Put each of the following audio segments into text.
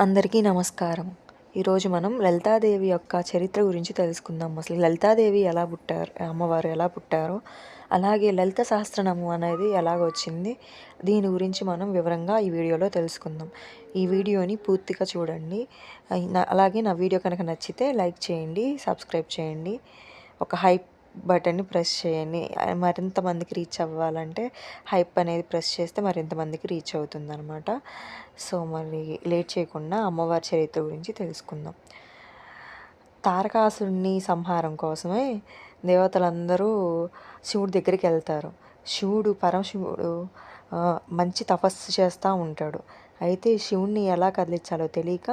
అందరికీ నమస్కారం. ఈరోజు మనం లలితాదేవి యొక్క చరిత్ర గురించి తెలుసుకుందాం. అసలు లలితాదేవి ఎలా పుట్టారు, అమ్మవారు ఎలా పుట్టారో, అలాగే లలిత సహస్రనామం అనేది ఎలాగొచ్చింది, దీని గురించి మనం వివరంగా ఈ వీడియోలో తెలుసుకుందాం. ఈ వీడియోని పూర్తిగా చూడండి. అలాగే నా వీడియో కనుక నచ్చితే లైక్ చేయండి, సబ్స్క్రైబ్ చేయండి, ఒక హైప్ బటన్ని ప్రెస్ చేయండి. మరింత మందికి రీచ్ అవ్వాలంటే హైప్ అనేది ప్రెస్ చేస్తే మరింత మందికి రీచ్ అవుతుందన్నమాట. సో మరి లేట్ చేయకుండా అమ్మవారి చరిత్ర గురించి తెలుసుకుందాం. తారకాసురుని సంహారం కోసమే దేవతలందరూ శివుడి దగ్గరికి వెళ్తారు. పరమశివుడు మంచి తపస్సు చేస్తూ ఉంటాడు. అయితే శివుణ్ణి ఎలా కదిలించాలో తెలియక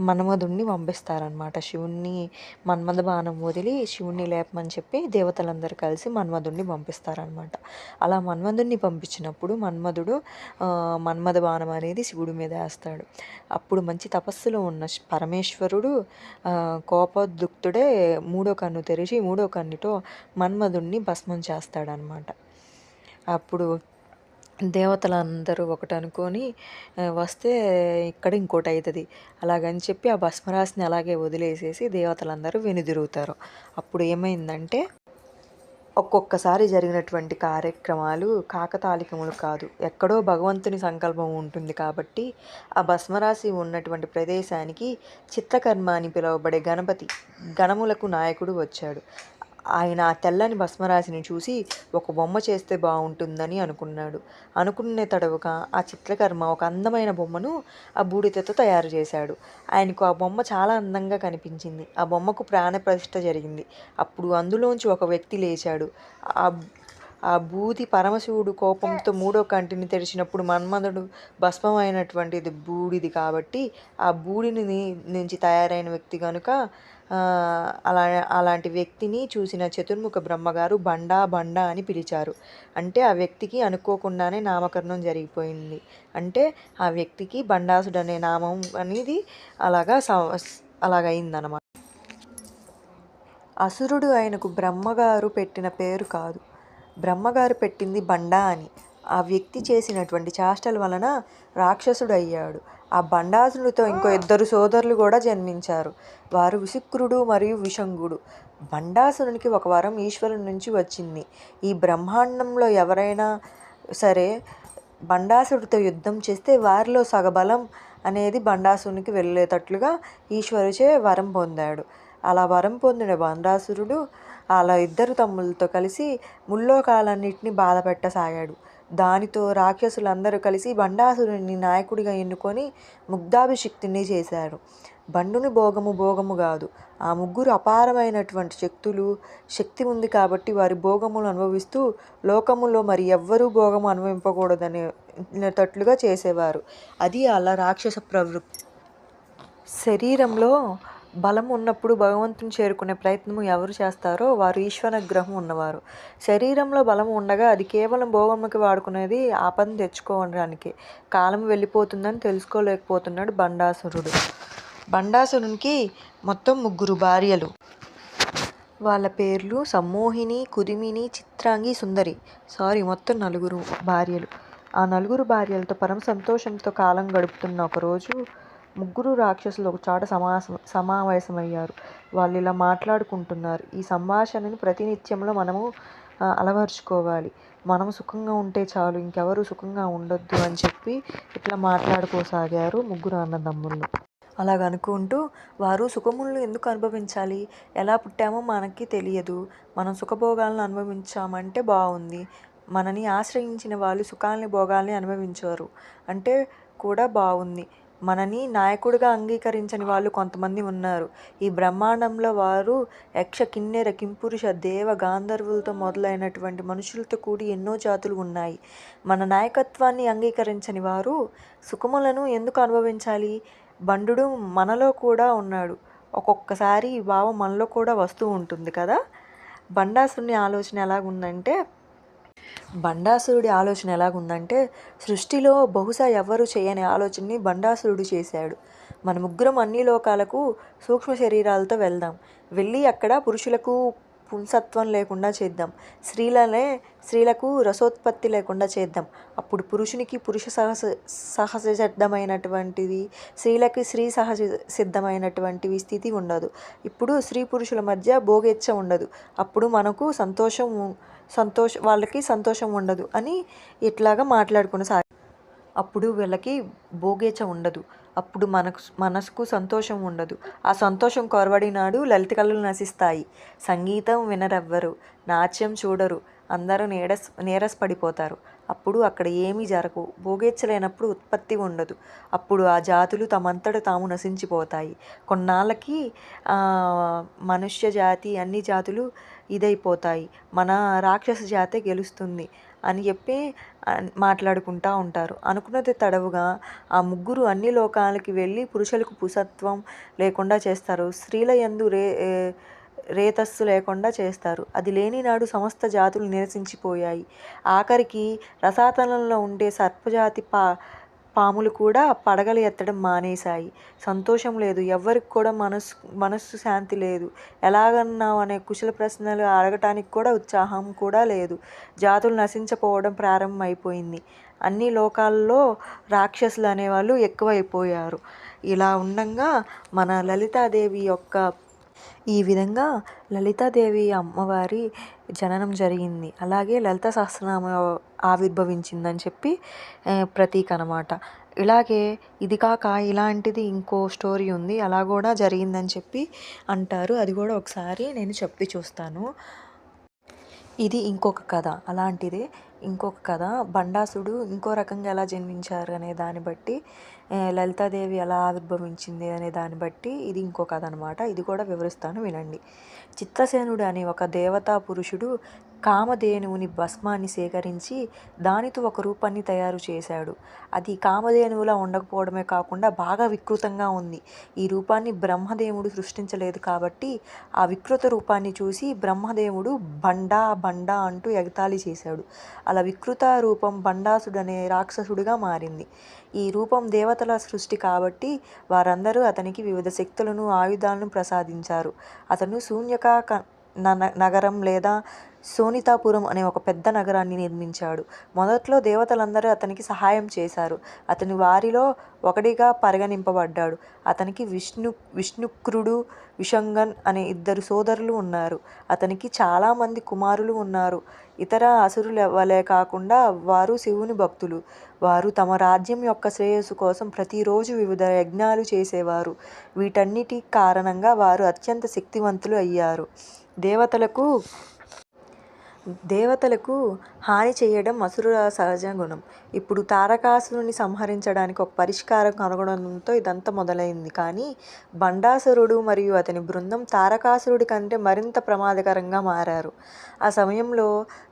మన్మధుడిని పంపిస్తారనమాట. మన్మథ బాణం వదిలి శివుణ్ణి లేపమని చెప్పి దేవతలందరూ కలిసి మన్మధుడిని పంపిస్తారనమాట. అలా మన్మధుడిని పంపించినప్పుడు మన్మథ బాణం అనేది శివుడి మీద వేస్తాడు. అప్పుడు మంచి తపస్సులో ఉన్న పరమేశ్వరుడు కోపోద్రిక్తుడే మూడో కన్ను తెరిచి మూడో కన్నుతో మన్మధుడిని భస్మం చేస్తాడనమాట. అప్పుడు దేవతలందరూ ఒకటి అనుకొని వస్తే ఇక్కడ ఇంకోటి అవుతుంది అలాగని చెప్పి ఆ భస్మరాశిని అలాగే వదిలేసేసి దేవతలందరూ వెనుదిరుగుతారు. అప్పుడు ఏమైందంటే ఒక్కొక్కసారి జరిగినటువంటి కార్యక్రమాలు కాకతాళికములు కాదు, ఎక్కడో భగవంతుని సంకల్పం ఉంటుంది. కాబట్టి ఆ భస్మరాశి ఉన్నటువంటి ప్రదేశానికి చిత్రకర్మ అని పిలువబడే గణములకు నాయకుడు వచ్చాడు. ఆయన ఆ తెల్లని భస్మరాశిని చూసి ఒక బొమ్మ చేస్తే బాగుంటుందని అనుకునే తడవుగా ఆ చిత్రకర్మ ఒక అందమైన బొమ్మను ఆ బూడిదతో తయారు చేశాడు. ఆయనకు ఆ బొమ్మ చాలా అందంగా కనిపించింది. ఆ బొమ్మకు ప్రాణప్రతిష్ఠ జరిగింది. అప్పుడు అందులోంచి ఒక వ్యక్తి లేచాడు. ఆ బూది పరమశివుడు కోపంతో మూడో కంటిని తెరిచినప్పుడు మన్మధుడు భస్మమైనటువంటిది బూడిది కాబట్టి ఆ బూడిని నుంచి తయారైన వ్యక్తి కనుక అలాంటి వ్యక్తిని చూసిన చతుర్ముఖ బ్రహ్మగారు బండా అని పిలిచారు. అంటే ఆ వ్యక్తికి అనుకోకుండానే నామకరణం జరిగిపోయింది. అంటే ఆ వ్యక్తికి బండాసుడు అనే నామం అనేది అలాగైందనమాట. అసురుడు ఆయనకు బ్రహ్మగారు పెట్టిన పేరు కాదు, బ్రహ్మగారు పెట్టింది బండా అని. ఆ వ్యక్తి చేసినటువంటి చేష్టల వలన రాక్షసుడు అయ్యాడు. ఆ బండాసురుడితో ఇంకో 2 సోదరులు కూడా జన్మించారు. వారు విశుక్రుడు మరియు విషంగుడు. బండాసురునికి ఒక వరం ఈశ్వరుని నుంచి వచ్చింది. ఈ బ్రహ్మాండంలో ఎవరైనా సరే బండాసురుడితో యుద్ధం చేస్తే వారిలో సగబలం అనేది బండాసురునికి వెళ్ళేటట్లుగా ఈశ్వరుచే వరం పొందాడు. అలా వరం పొందిన బండాసురుడు అలా 2 తమ్ములతో కలిసి ముల్లోకాలన్నింటినీ బాధ పెట్టసాగాడు. దానితో రాక్షసులందరూ కలిసి బండాసురుని నాయకుడిగా ఎన్నుకొని ముగ్ధాభిషిక్తుని చేశారు. బండుని భోగము కాదు, ఆ ముగ్గురు అపారమైనటువంటి శక్తి ఉంది కాబట్టి వారి భోగములు అనుభవిస్తూ లోకములో మరి ఎవ్వరూ భోగము అనుభవింపకూడదనేటట్లుగా చేసేవారు. అది అలా రాక్షస ప్రవృత్తి. శరీరంలో బలం ఉన్నప్పుడు భగవంతుని చేరుకునే ప్రయత్నం ఎవరు చేస్తారో వారు ఈశ్వరానుగ్రహం ఉన్నవారు. శరీరంలో బలం ఉండగా అది కేవలం భోగముకి వాడుకునేది ఆ పని తెచ్చుకోవడానికి. కాలం వెళ్ళిపోతుందని తెలుసుకోలేకపోతున్నాడు బండాసురుడు. బండాసురునికి మొత్తం 3 భార్యలు. వాళ్ళ పేర్లు సమ్మోహిని, కురిమిని, చిత్రాంగి, సుందరి. మొత్తం 4 భార్యలు. ఆ 4 భార్యలతో పరమ సంతోషంతో కాలం గడుపుతున్న ఒకరోజు 3 రాక్షసులు ఒక చోట సమావేశమయ్యారు. వాళ్ళు ఇలా మాట్లాడుకుంటున్నారు. ఈ సంభాషణని ప్రతినిత్యంలో మనము అలవర్చుకోవాలి. మనం సుఖంగా ఉంటే చాలు, ఇంకెవరు సుఖంగా ఉండొద్దు అని చెప్పి ఇట్లా మాట్లాడుకోసాగారు 3 అన్నదమ్ముళ్ళు. అలాగనుకుంటూ వారు సుఖములను ఎందుకు అనుభవించాలి, ఎలా పుట్టామో మనకి తెలియదు, మనం సుఖభోగాలను అనుభవించామంటే బాగుంది, మనని ఆశ్రయించిన వాళ్ళు సుఖాలని భోగాల్ని అనుభవించారు అంటే కూడా బాగుంది, మనని నాయకుడిగా అంగీకరించని వాళ్ళు కొంతమంది ఉన్నారు. ఈ బ్రహ్మాండంలో వారు యక్ష, కిన్నెర, కింపురుష, దేవ, గాంధర్వులతో మొదలైనటువంటి మనుషులతో కూడి ఎన్నో జాతులు ఉన్నాయి. మన నాయకత్వాన్ని అంగీకరించని వారు సుఖములను ఎందుకు అనుభవించాలి? బండు మనలో కూడా ఉన్నాడు. ఒక్కొక్కసారి ఈ భావం మనలో కూడా వస్తూ ఉంటుంది కదా. బండాసురుడి ఆలోచన ఎలాగుందంటే సృష్టిలో బహుశా ఎవ్వరూ చేయని ఆలోచనని బండాసురుడు చేశాడు. మన 3 అన్ని లోకాలకు సూక్ష్మ శరీరాలతో వెళ్ళి అక్కడ పురుషులకు పుంసత్వం లేకుండా చేద్దాం. స్త్రీలకు రసోత్పత్తి లేకుండా చేద్దాం. అప్పుడు పురుషునికి పురుష సహజసిద్ధమైనటువంటిది, స్త్రీలకి స్త్రీ సిద్ధమైనటువంటి స్థితి ఉండదు. ఇప్పుడు స్త్రీ పురుషుల మధ్య భోగేచ్ఛ ఉండదు. అప్పుడు మనకు వాళ్ళకి సంతోషం ఉండదు అని ఇట్లాగా మాట్లాడుకుని అప్పుడు వీళ్ళకి భోగేచ్ఛ ఉండదు. అప్పుడు మనసుకు సంతోషం ఉండదు. ఆ సంతోషం కొరవడినాడు లలిత కళలు నశిస్తాయి. సంగీతం వినరెవ్వరు, నాట్యం చూడరు, అందరూ నీరసపడిపోతారు. అప్పుడు అక్కడ ఏమీ జరగవు. భోగేచ్ఛ లేనప్పుడు ఉత్పత్తి ఉండదు. అప్పుడు ఆ జాతులు తమంతట తాము నశించిపోతాయి. కొన్నాళ్ళకి మనుష్య జాతి అన్ని జాతులు ఇదైపోతాయి. మన రాక్షస జాతే గెలుస్తుంది అని చెప్పి మాట్లాడుకుంటూ ఉంటారు. అనుకున్నది తడవుగా ఆ ముగ్గురు అన్ని లోకాలకి వెళ్ళి పురుషులకు పుంసత్వం లేకుండా చేస్తారు. స్త్రీల యందు రేతస్సు లేకుండా చేస్తారు. అది లేని నాడు సమస్త జాతులు నిరసించిపోయాయి. ఆఖరికి రసాతలంలో ఉండే సర్పజాతి పాములు కూడా పడగలు ఎత్తడం మానేశాయి. సంతోషం లేదు. ఎవ్వరికి కూడా మనస్సు శాంతి లేదు. ఎలాగన్నావు అనే కుశల ప్రశ్నలు అడగటానికి కూడా ఉత్సాహం కూడా లేదు. జాతులు నశించిపోవడం ప్రారంభమైపోయింది. అన్ని లోకాల్లో రాక్షసులు అనేవాళ్ళు ఎక్కువైపోయారు. ఇలా ఉండగా మన లలితాదేవి ఈ విధంగా లలితాదేవి అమ్మవారి జననం జరిగింది. అలాగే లలిత సహస్రనామం ఆవిర్భవించిందని చెప్పి ప్రతీక అన్నమాట. ఇలాగే ఇది కాక ఇలాంటిది ఇంకో స్టోరీ ఉంది. అలా కూడా జరిగిందని చెప్పి అంటారు. అది కూడా ఒకసారి నేను చెప్పి చూస్తాను. ఇది ఇంకొక కథ. అలాంటిదే ఇంకొక కథ. బండాసుడు ఇంకో రకంగా ఎలా జన్మించారు అనే దాన్ని బట్టి, లలితాదేవి ఎలా ఆవిర్భవించింది అనే దాన్ని బట్టి ఇది ఇంకో కథ అనమాట. ఇది కూడా వివరిస్తాను, వినండి. చిత్రసేనుడు అనే ఒక దేవతా పురుషుడు కామధేనువుని భస్మాన్ని సేకరించి దానితో ఒక రూపాన్ని తయారు చేశాడు. అది కామధేనువులా ఉండకపోవడమే కాకుండా బాగా వికృతంగా ఉంది. ఈ రూపాన్ని బ్రహ్మదేవుడు సృష్టించలేదు కాబట్టి ఆ వికృత రూపాన్ని చూసి బ్రహ్మదేవుడు బండా అంటూ ఎగతాళి చేశాడు. అలా వికృత రూపం బండాసుడు అనే రాక్షసుడిగా మారింది. ఈ రూపం దేవతల సృష్టి కాబట్టి వారందరూ అతనికి వివిధ శక్తులను, ఆయుధాలను ప్రసాదించారు. అతను శూన్యక నగరం లేదా శోణితాపురం అనే ఒక పెద్ద నగరాన్ని నిర్మించాడు. మొదట్లో దేవతలందరూ అతనికి సహాయం చేశారు. అతని వారిలో ఒకడిగా పరిగణింపబడ్డాడు. అతనికి విష్ణుక్రుడు, విషంగన్ అనే 2 సోదరులు ఉన్నారు. అతనికి చాలామంది కుమారులు ఉన్నారు. ఇతర అసురుల వలె కాకుండా వారు శివుని భక్తులు. వారు తమ రాజ్యం యొక్క శ్రేయస్సు కోసం ప్రతిరోజు వివిధ యజ్ఞాలు చేసేవారు. వీటన్నిటి కారణంగా వారు అత్యంత శక్తివంతులు అయ్యారు. దేవతలకు హాని చేయడం అసురుల సహజ గుణం. ఇప్పుడు తారకాసురుని సంహరించడానికి ఒక పరిష్కారం కనుగొనడంతో ఇదంతా మొదలైంది. కానీ బండాసురుడు మరియు అతని బృందం తారకాసురుడి కంటే మరింత ప్రమాదకరంగా మారారు. ఆ సమయంలో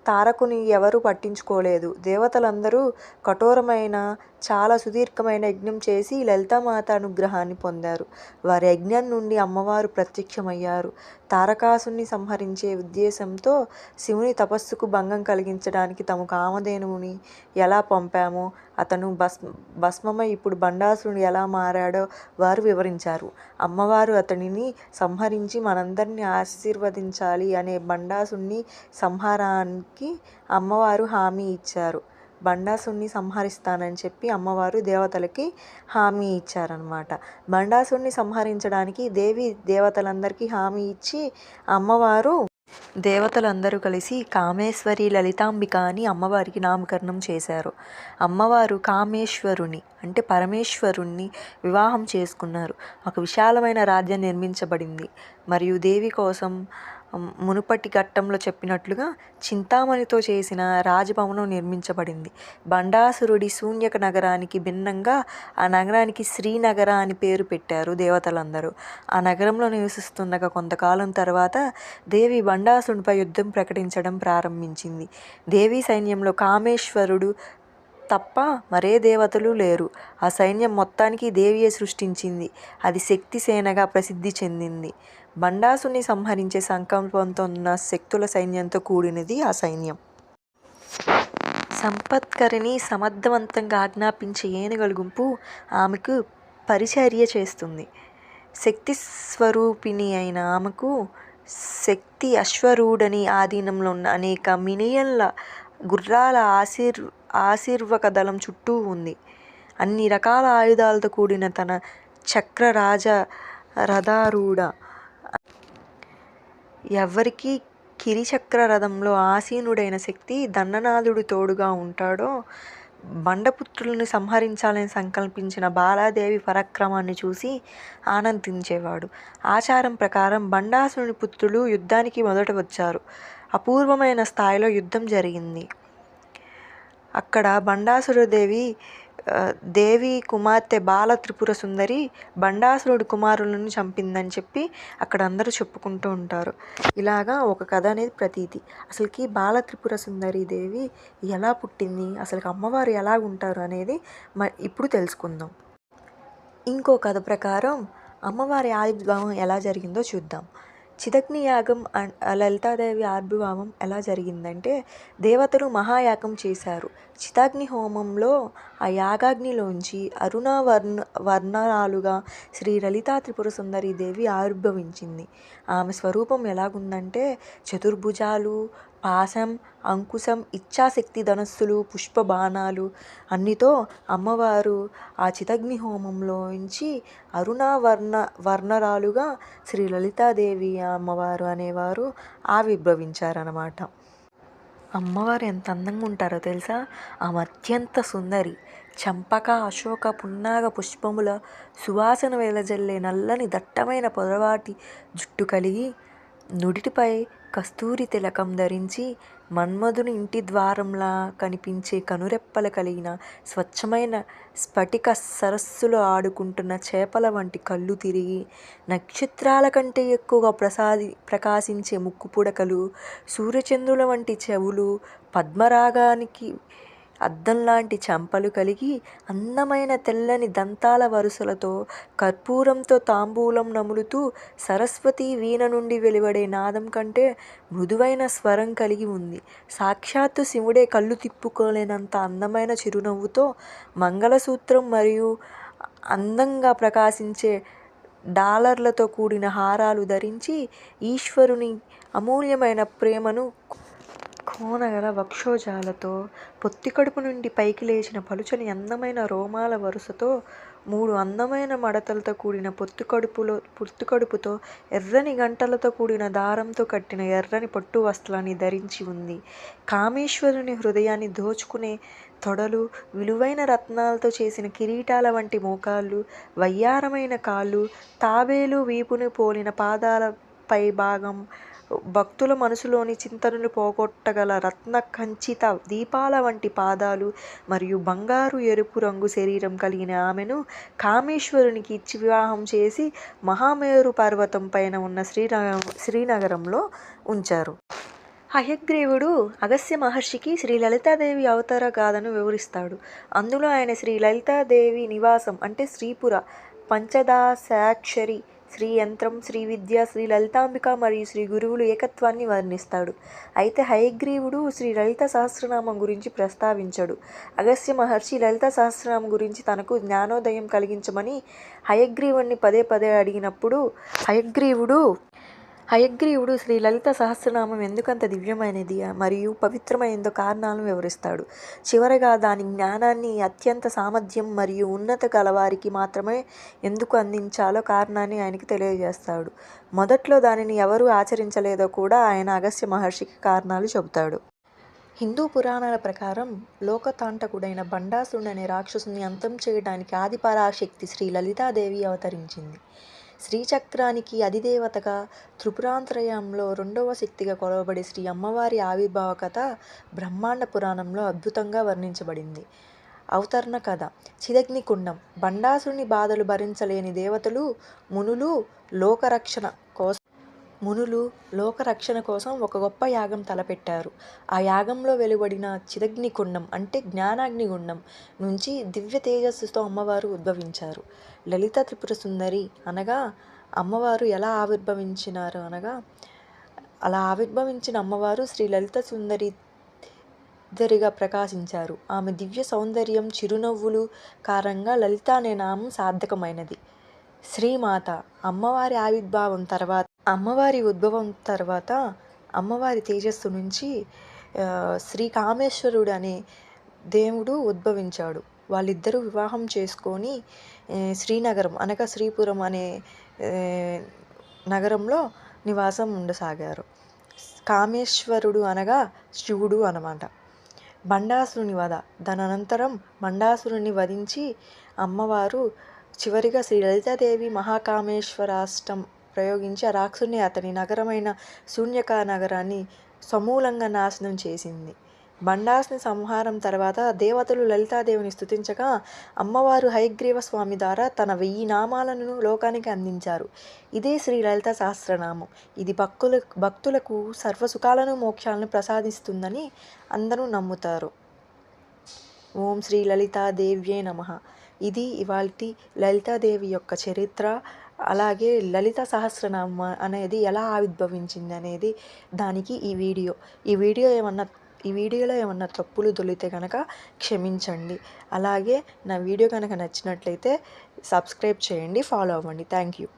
తారకుని ఎవరూ పట్టించుకోలేదు. దేవతలందరూ కఠోరమైన, చాలా సుదీర్ఘమైన యజ్ఞం చేసి లలితామాత అనుగ్రహాన్ని పొందారు. వారి యజ్ఞం నుండి అమ్మవారు ప్రత్యక్షమయ్యారు. తారకాసుని సంహరించే ఉద్దేశంతో శివుని తపస్సుకు భంగం కలిగించడానికి తమ కామధేనువుని ఎలా పంపామో, అతను భస్మమై ఇప్పుడు బండాసురుడు ఎలా మారాడో వారు వివరించారు. అమ్మవారు అతనిని సంహరించి మనందరినీ ఆశీర్వదించాలి అనే బండాసుని సంహారానికి అమ్మవారు హామీ ఇచ్చారు. బండాసుని సంహరిస్తానని చెప్పి అమ్మవారు దేవతలకి హామీ ఇచ్చారనమాట. బండాసుని సంహరించడానికి దేవి దేవతలందరికీ హామీ ఇచ్చి అమ్మవారు దేవతలందరూ కలిసి కామేశ్వరి లలితాంబిక అని అమ్మవారికి నామకరణం చేశారు. అమ్మవారు కామేశ్వరుని అంటే పరమేశ్వరుణ్ణి వివాహం చేసుకున్నారు. ఒక విశాలమైన రాజ్యం నిర్మించబడింది. మరియు దేవి కోసం మునుపటి ఘట్టంలో చెప్పినట్లుగా చింతామణితో చేసిన రాజభవనం నిర్మించబడింది. బండాసురుడి శూన్యక నగరానికి భిన్నంగా ఆ నగరానికి శ్రీనగర అని పేరు పెట్టారు దేవతలందరూ. ఆ నగరంలో నివసిస్తుండగా కొంతకాలం తర్వాత దేవి బండాసురుడిపై యుద్ధం ప్రకటించడం ప్రారంభించింది. దేవి సైన్యంలో కామేశ్వరుడు తప్ప మరే దేవతలు లేరు. ఆ సైన్యం మొత్తానికి దేవియే సృష్టించింది. అది శక్తి సేనగా ప్రసిద్ధి చెందింది. బండాసుని సంహరించే సంకల్పంతో ఉన్న శక్తుల సైన్యంతో కూడినది ఆ సైన్యం. సంపత్కరిని సమర్థవంతంగా ఆజ్ఞాపించే ఏనుగుల గుంపు ఆమెకు పరిచర్య చేస్తుంది. శక్తి స్వరూపిణి అయిన ఆమెకు శక్తి అశ్వరూఢని ఆధీనంలో ఉన్న అనేక మిలియన్ల గుర్రాల ఆశీర్వక దళం చుట్టూ ఉంది. అన్ని రకాల ఆయుధాలతో కూడిన తన చక్రరాజ రథారూఢ ఎవరికి కిరిచక్ర రథంలో ఆసీనుడైన శక్తి దండనాథుడు తోడుగా ఉంటాడో, బండపుత్రులను సంహరించాలని సంకల్పించిన బాలాదేవి పరాక్రమాన్ని చూసి ఆనందించేవాడు. ఆచారం ప్రకారం బండాసురుని పుత్రులు యుద్ధానికి మొదట వచ్చారు. అపూర్వమైన స్థాయిలో యుద్ధం జరిగింది. అక్కడ దేవి కుమార్తె బాల త్రిపుర సుందరి బండాసురుడి కుమారులను చంపిందని చెప్పి అక్కడ అందరూ చెప్పుకుంటూ ఉంటారు. ఇలాగా ఒక కథ అనేది ప్రతీతి. అసలుకి బాల త్రిపుర సుందరి దేవి ఎలా పుట్టింది, అసలుకి అమ్మవారు ఎలా ఉంటారు అనేది ఇప్పుడు తెలుసుకుందాం. ఇంకో కథ ప్రకారం అమ్మవారి ఆవిర్భావం ఎలా జరిగిందో చూద్దాం. చిదగ్ని యాగం లలితాదేవి ఆవిర్భావం ఎలా జరిగిందంటే, దేవతలు మహాయాగం చేశారు. చిదాగ్ని హోమంలో ఆ యాగాగ్నిలోంచి వర్ణాలుగా శ్రీ లలితా త్రిపుర సుందరి దేవి ఆవిర్భవించింది. ఆమె స్వరూపం ఎలాగుందంటే, చతుర్భుజాలు, పాశం, అంకుశం, ఇచ్ఛాశక్తి ధనస్సులు, పుష్ప బాణాలు అన్నితో అమ్మవారు ఆ చిదగ్ని హోమంలోంచి వర్ణరాలుగా శ్రీ లలితాదేవి అమ్మవారు అనేవారు ఆవిర్భవించారన్నమాట. అమ్మవారు ఎంత అందంగా ఉంటారో తెలుసా? ఆమె అత్యంత సుందరి. చంపక, అశోక, పున్నాగ పుష్పముల సువాసన వెదజల్లే నల్లని దట్టమైన పొడవాటి జుట్టు కలిగి, నుడిటిపై కస్తూరి తిలకం ధరించి, మన్మధుని ఇంటి ద్వారంలా కనిపించే కనురెప్పలు కలిగిన, స్వచ్ఛమైన స్ఫటిక సరస్సులో ఆడుకుంటున్న చేపల వంటి కళ్ళు తిరిగి, నక్షత్రాల కంటే ఎక్కువగా ప్రకాశించే ముక్కు పుడకలు, సూర్యచంద్రుల వంటి చెవులు, పద్మరాగానికి అద్దంలాంటి చెంపలు కలిగి, అందమైన తెల్లని దంతాల వరుసలతో, కర్పూరంతో తాంబూలం నములుతూ, సరస్వతి వీణ నుండి వెలువడే నాదం కంటే మృదువైన స్వరం కలిగి ఉంది. సాక్షాత్తు శివుడే కళ్ళు తిప్పుకోలేనంత అందమైన చిరునవ్వుతో, మంగళసూత్రం మరియు అందంగా ప్రకాశించే డాలర్లతో కూడిన హారాలు ధరించి, ఈశ్వరుని అమూల్యమైన ప్రేమను కోనగల వక్షోజాలతో, పొత్తికడుపు నుండి పైకి లేచిన పలుచని అందమైన రోమాల వరుసతో, 3 అందమైన మడతలతో కూడిన పొత్తికడుపుతో, ఎర్రని గంటలతో కూడిన దారంతో కట్టిన ఎర్రని పట్టు వస్త్రాన్ని ధరించి ఉంది. కామేశ్వరుని హృదయాన్ని దోచుకునే తొడలు, విలువైన రత్నాలతో చేసిన కిరీటాల వంటి మోకాళ్ళు, వయ్యారమైన కాళ్ళు, తాబేలు వీపుని పోలిన పాదాల పైభాగం, భక్తుల మనసులోని చింతనలు పోగొట్టగల రత్న కంచిత దీపాల వంటి పాదాలు మరియు బంగారు ఎరుపు రంగు శరీరం కలిగిన ఆమెను కామేశ్వరునికి ఇచ్చి వివాహం చేసి మహామేరు పర్వతం పైన ఉన్న శ్రీనగరంలో ఉంచారు. హయగ్రీవుడు అగస్త్య మహర్షికి శ్రీ లలితాదేవి అవతార గాథను వివరిస్తాడు. అందులో ఆయన శ్రీ లలితాదేవి నివాసం అంటే శ్రీపుర, పంచదశాక్షరి, శ్రీ యంత్రం, శ్రీ విద్య, శ్రీ లలితాంబిక మరియు శ్రీ గురువులు ఏకత్వాన్ని వర్ణిస్తాడు. అయితే హయగ్రీవుడు శ్రీ లలిత సహస్రనామం గురించి ప్రస్తావించడు. అగస్త్య మహర్షి లలిత సహస్రనామం గురించి తనకు జ్ఞానోదయం కలిగించమని హయగ్రీవుడిని పదే పదే అడిగినప్పుడు హయగ్రీవుడు శ్రీ లలిత సహస్రనామం ఎందుకంత దివ్యమైనది మరియు పవిత్రమైనదో కారణాలను వివరిస్తాడు. చివరగా దాని జ్ఞానాన్ని అత్యంత సామర్థ్యం మరియు ఉన్నత గలవారికి మాత్రమే ఎందుకు అందించాలో కారణాన్ని ఆయనకి తెలియజేస్తాడు. మొదట్లో దానిని ఎవరు ఆచరించలేదో కూడా ఆయన అగస్త్య మహర్షికి కారణాలు చెబుతాడు. హిందూ పురాణాల ప్రకారం లోకతాంటకుడైన బండాసురుడు అనే రాక్షసుని అంతం చేయడానికి ఆదిపరాశక్తి శ్రీ లలితాదేవి అవతరించింది. శ్రీచక్రానికి అధిదేవతగా, త్రిపురాంతరయంలో 2వ శక్తిగా కొలవబడే శ్రీ అమ్మవారి ఆవిర్భావ కథ బ్రహ్మాండ పురాణంలో అద్భుతంగా వర్ణించబడింది. అవతరణ కథ. చిదగ్ని కుండం. బండాసురుని బాధలు భరించలేని దేవతలు, మునులు లోకరక్షణ కోసం ఒక గొప్ప యాగం తలపెట్టారు. ఆ యాగంలో వెలువడిన చిదగ్ని కుండం అంటే జ్ఞానాగ్నిగుండం నుంచి దివ్య తేజస్సుతో అమ్మవారు ఉద్భవించారు. లలిత త్రిపుర సుందరి అనగా అమ్మవారు ఎలా ఆవిర్భవించినారు అనగా, అలా ఆవిర్భవించిన అమ్మవారు శ్రీ లలిత సుందరి ధరిగా ప్రకాశించారు. ఆమె దివ్య సౌందర్యం, చిరునవ్వులు కారణంగా లలిత అనే నామం సార్థకమైనది. శ్రీమాత. అమ్మవారి ఆవిర్భావం తర్వాత అమ్మవారి ఉద్భవం తర్వాత అమ్మవారి తేజస్సు నుంచి శ్రీ కామేశ్వరుడు అనే దేవుడు ఉద్భవించాడు. వాళ్ళిద్దరూ వివాహం చేసుకొని శ్రీనగరం అనగా శ్రీపురం అనే నగరంలో నివాసం ఉండసాగారు. కామేశ్వరుడు అనగా శివుడు అన్నమాట. బండాసురుని వధ. దానంతరం బండాసురుని వధించి అమ్మవారు చివరిగా శ్రీ లలితాదేవి మహాకామేశ్వరాష్టం ప్రయోగించి ఆ రాక్షసుని అతని నగరమైన శూన్యకా నగరాన్ని సమూలంగా నాశనం చేసింది. బండాసుని సంహారం తర్వాత దేవతలు లలితాదేవిని స్తుతించగా అమ్మవారు హయగ్రీవ స్వామి ద్వారా తన 1000 నామాలను లోకానికి అందించారు. ఇదే శ్రీ లలిత సహస్రనామం. ఇది భక్తులకు సర్వసుఖాలను మోక్షాలను ప్రసాదిస్తుందని అందరూ నమ్ముతారు. ఓం శ్రీ లలితాదేవ్యే నమః. ఇది ఇవాల్టి లలితాదేవి యొక్క చరిత్ర. అలాగే లలిత సహస్రనామం అనేది ఎలా ఆవిర్భవించింది అనేది దానికి ఈ వీడియోలో ఏమన్నా తప్పులు దొరికితే కనుక క్షమించండి. అలాగే నా వీడియో కనుక నచ్చినట్లయితే సబ్స్క్రైబ్ చేయండి, ఫాలో అవ్వండి. Thank you.